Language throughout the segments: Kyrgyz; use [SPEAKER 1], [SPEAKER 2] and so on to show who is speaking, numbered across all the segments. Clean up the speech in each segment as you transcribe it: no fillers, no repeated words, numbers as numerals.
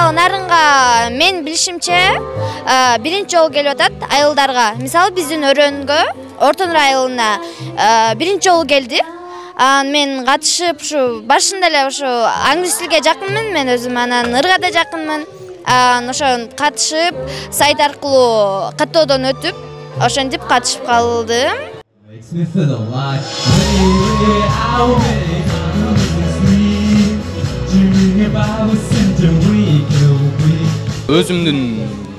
[SPEAKER 1] мисалы нарынга мен билишимче биринчи жолу келип атат айылдарга. Мисалы биздин өрөнгө Ортон айылына биринчи жолу келди. Мен катышып ушу башында эле ушу англис тилге жакынмын, мен өзүм анан ырга да жакынмын. Ошон катышып, сайт аркылуу каттоодон өтүп, ошентип катышып калдым.
[SPEAKER 2] Өзүмдүн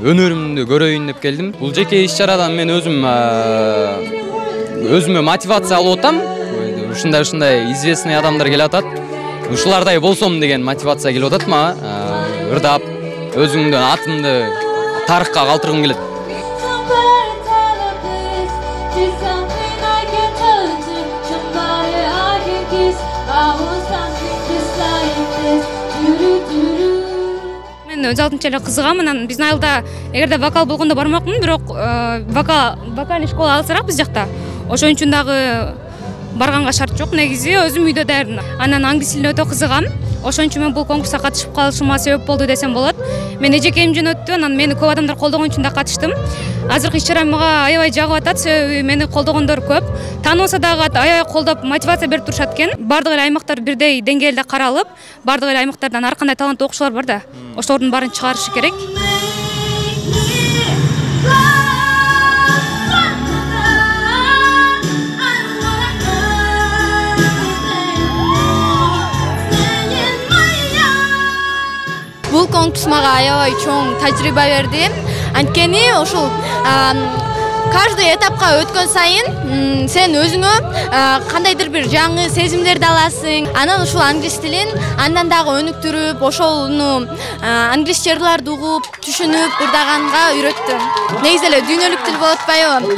[SPEAKER 2] өнөрүмдү көрөйүн деп келдим. Бул жеке иш-чарадан мен өзүмө мотивация алып атам. Ушундай известный адамдар келип атат. Ушулардай болсом деген мотивация келип атат мага. Ырдап, өзүмдүн атымды тарыхка калтыргым келет.
[SPEAKER 3] Мен өз алдымча эле кызыгам. Анан биздин айылда эгерде вокал болгондо бармакмын, бирок вокальный школа алысыраак биз жакта. Ошон үчүн дагы барганга шарт жок. Негизи өзүм үйдө даярдым. Анан англис тилине өтө кызыгам. Ошон үчүн мен бул конкурска катышып калышыма себеп болду десем болот. Мен эжекем жөнөттү, анан мени көп адамдар колдогон үчүн да катыштым. Азыркы иш-чарам мага аябай жагып атат, себеби мени колдогондор көп. Тааныбаса дагы аябай колдоп мотивация берип турушат экен. Бардык эле аймактар бирдей деңгээлде каралып, бардык эле аймактардан ар кандай таланттуу окуучулар бар да. Ошолордун баарын чыгарышы керек.
[SPEAKER 1] Бул конкурс мага аябай чоң тажрыйба берди. Анткени ушул каждый этапка өткөн сайын сен өзүңө кандайдыр бир жаңы сезимдерди аласың. Анан ушул англис тилин андан дагы өнүктүрүп, ошону англис жырларды угуп, түшүнүп, ырдаганга үйрөттүм. Негизи эле дүйнөлүк тил болуп атпайбы?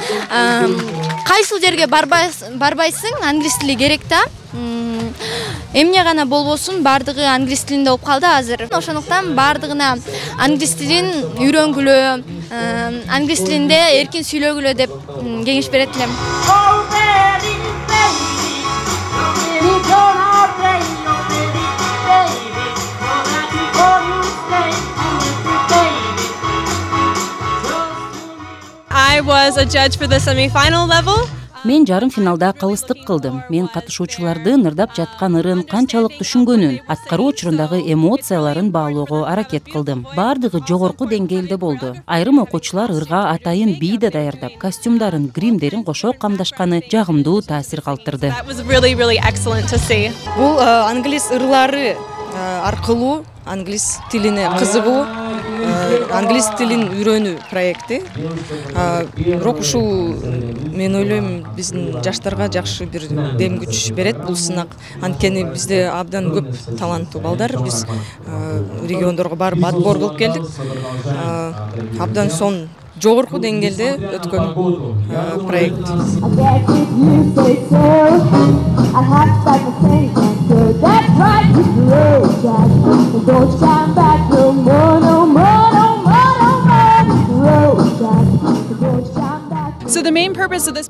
[SPEAKER 1] Кайсыл жерге барбайсың, англис тили керек да. Эмне гана болбосун, бардыгы англис тилинде болуп калды азыр. Ошондуктан бардыгына англис тилин үйрөнгүлө, англис тилинде эркин сүйлөгүлө деп кеңеш берет элем.
[SPEAKER 4] I was a judge for the semi-final level.
[SPEAKER 5] Мен жарым финалда калыстык кылдым. Мен катышуучулардын ырдап жаткан ырын канчалык түшүнгөнүн, аткаруу учурундагы эмоцияларын баалоого аракет кылдым. Бардыгы жогорку деңгээлде болду. Айрым окуучулар ырга атайын бий да даярдап, костюмдарын, гримдерин кошо камдашканы жагымдуу таасир калтырды.
[SPEAKER 6] Бул англис ырлары аркылуу англис тилине кызыгуу, англис тилин үйрөнүү проекти. Бирок ушул мен ойлойм биздин жаштарга жакшы бир дем күч берет бул сынак. Анткени бизде абдан көп таланттуу балдар. Биз региондорго барып отбор кылып келдик. Абдан сон жогорку деңгээлде өткөн проект.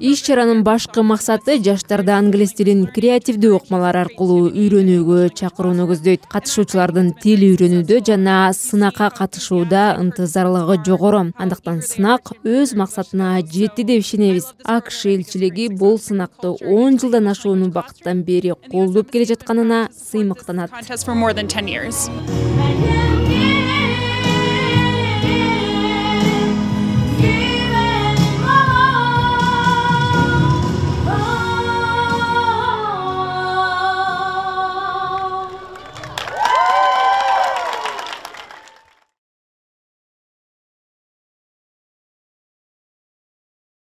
[SPEAKER 7] Иш-чаранын башкы максаты жаштарды англис тилин креативдүү окмалар аркылуу үйрөнүүгө чакырууну көздөйт. Катышуучулардын тил үйрөнүүдө жана сынакка катышууда ынтызарлыгы жогору. Андыктан сынак өз максатына жетти деп ишенебиз. АКШ элчилиги бул сынакты 10 жылдан ашуун убакыттан бери колдоп келе жатканына сыймыктанат.